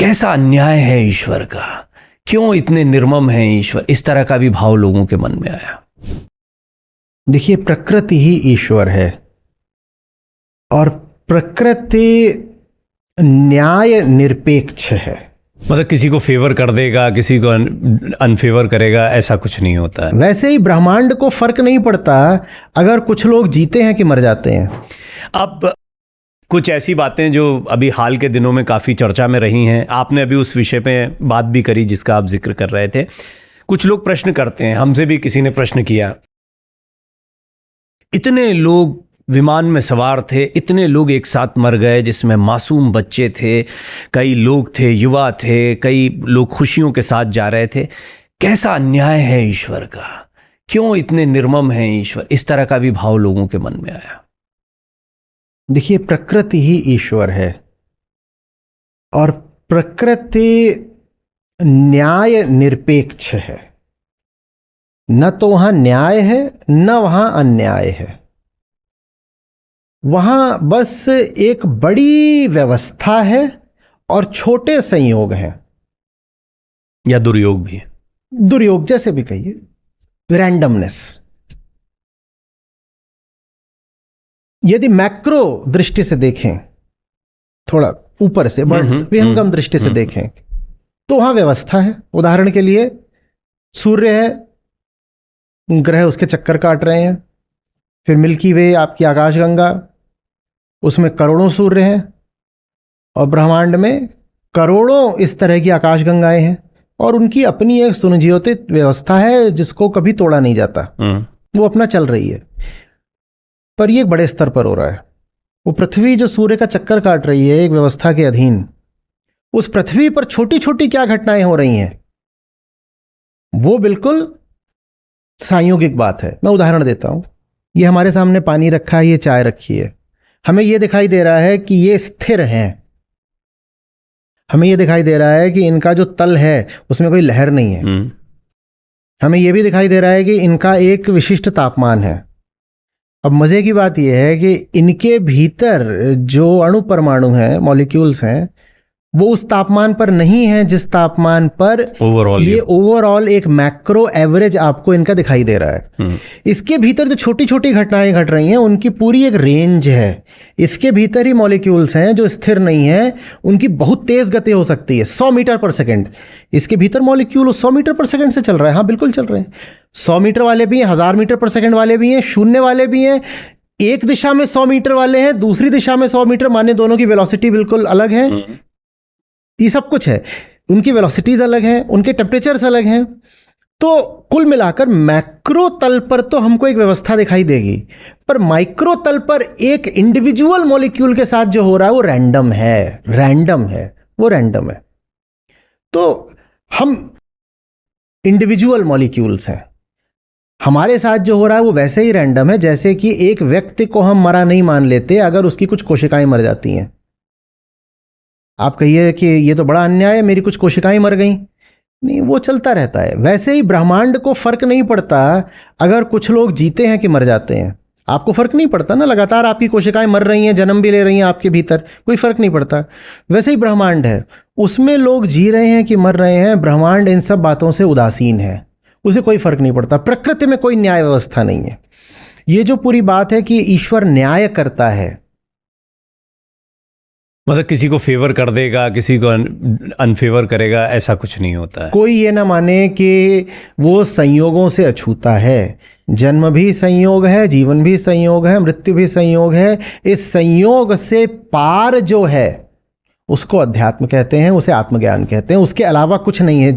कैसा अन्याय है ईश्वर का, क्यों इतने निर्मम है ईश्वर, इस तरह का भी भाव लोगों के मन में आया। देखिए, प्रकृति ही ईश्वर है और प्रकृति न्याय निरपेक्ष है। मतलब किसी को फेवर कर देगा, किसी को अनफेवर करेगा, ऐसा कुछ नहीं होता है। वैसे ही ब्रह्मांड को फर्क नहीं पड़ता अगर कुछ लोग जीते हैं कि मर जाते हैं। अब कुछ ऐसी बातें जो अभी हाल के दिनों में काफ़ी चर्चा में रही हैं, आपने अभी उस विषय पे बात भी करी जिसका आप जिक्र कर रहे थे। कुछ लोग प्रश्न करते हैं, हमसे भी किसी ने प्रश्न किया, इतने लोग विमान में सवार थे, इतने लोग एक साथ मर गए जिसमें मासूम बच्चे थे, कई लोग थे, युवा थे, कई लोग खुशियों के साथ जा रहे थे। कैसा अन्याय है ईश्वर का, क्यों इतने निर्मम है ईश्वर, इस तरह का भी भाव लोगों के मन में आया। देखिए, प्रकृति ही ईश्वर है और प्रकृति न्याय निरपेक्ष है। न तो वहां न्याय है न वहां अन्याय है। वहां बस एक बड़ी व्यवस्था है और छोटे संयोग हैं, या दुर्योग भी है, दुर्योग जैसे भी कहिए, रैंडमनेस। यदि मैक्रो दृष्टि से देखें, थोड़ा ऊपर से विहंगम दृष्टि से देखें, तो वहां व्यवस्था है। उदाहरण के लिए सूर्य है, ग्रह उसके चक्कर काट रहे हैं, फिर मिल्की वे आपकी आकाशगंगा, उसमें करोड़ों सूर्य हैं और ब्रह्मांड में करोड़ों इस तरह की आकाशगंगाएं हैं और उनकी अपनी एक सुनियोजित व्यवस्था है जिसको कभी तोड़ा नहीं जाता। वो अपना चल रही है। पर ये बड़े स्तर पर हो रहा है। वो पृथ्वी जो सूर्य का चक्कर काट रही है एक व्यवस्था के अधीन, उस पृथ्वी पर छोटी छोटी क्या घटनाएं हो रही हैं, वो बिल्कुल संयोगिक बात है। मैं उदाहरण देता हूं। ये हमारे सामने पानी रखा है, ये चाय रखी है। हमें यह दिखाई दे रहा है कि ये स्थिर हैं। हमें यह दिखाई दे रहा है कि इनका जो तल है उसमें कोई लहर नहीं है। हमें यह भी दिखाई दे रहा है कि इनका एक विशिष्ट तापमान है। अब मजे की बात यह है कि इनके भीतर जो अणु परमाणु हैं, मॉलिक्यूल्स हैं, वो उस तापमान पर नहीं है जिस तापमान पर ये ओवरऑल एक मैक्रो एवरेज आपको इनका दिखाई दे रहा है। इसके भीतर जो छोटी छोटी घटनाएं घट रही हैं उनकी पूरी एक रेंज है। इसके भीतर ही मॉलिक्यूल्स हैं जो स्थिर नहीं है, उनकी बहुत तेज गति हो सकती है, 100 मीटर पर सेकेंड। इसके भीतर मॉलिक्यूल 100 मीटर पर सेकेंड से चल रहा है। हाँ, बिल्कुल चल रहे हैं। 100 मीटर वाले भी हैं, 1000 मीटर पर सेकेंड वाले भी हैं, शून्य वाले भी हैं, एक दिशा में 100 मीटर वाले हैं, दूसरी दिशा में 100 मीटर, माने दोनों की वेलोसिटी बिल्कुल अलग है। ये सब कुछ है, उनकी वेलोसिटीज अलग हैं, उनके टेम्परेचर्स अलग हैं। तो कुल मिलाकर मैक्रो तल पर तो हमको एक व्यवस्था दिखाई देगी, पर माइक्रो तल पर एक इंडिविजुअल मॉलिक्यूल के साथ जो हो रहा है वो रैंडम है, वो रैंडम है। तो हम इंडिविजुअल मॉलिक्यूल्स हैं, हमारे साथ जो हो रहा है वो वैसे ही रैंडम है जैसे कि एक व्यक्ति को हम मरा नहीं मान लेते अगर उसकी कुछ कोशिकाएं मर जाती हैं। आप कहिए कि ये तो बड़ा अन्याय है, मेरी कुछ कोशिकाएं मर गई। नहीं, वो चलता रहता है। वैसे ही ब्रह्मांड को फर्क नहीं पड़ता अगर कुछ लोग जीते हैं कि मर जाते हैं। आपको फर्क नहीं पड़ता ना, लगातार आपकी कोशिकाएं मर रही हैं, जन्म भी ले रही हैं आपके भीतर, कोई फर्क नहीं पड़ता। वैसे ही ब्रह्मांड है, उसमें लोग जी रहे हैं कि मर रहे हैं, ब्रह्मांड इन सब बातों से उदासीन है, उसे कोई फर्क नहीं पड़ता। प्रकृति में कोई न्याय व्यवस्था नहीं है। ये जो पूरी बात है कि ईश्वर न्याय करता है, मतलब किसी को फेवर कर देगा, किसी को अनफेवर करेगा, ऐसा कुछ नहीं होता है। कोई ये ना माने कि वो संयोगों से अछूता है। जन्म भी संयोग है, जीवन भी संयोग है, मृत्यु भी संयोग है। इस संयोग से पार जो है उसको अध्यात्म कहते हैं, उसे आत्मज्ञान कहते हैं। उसके अलावा कुछ नहीं है।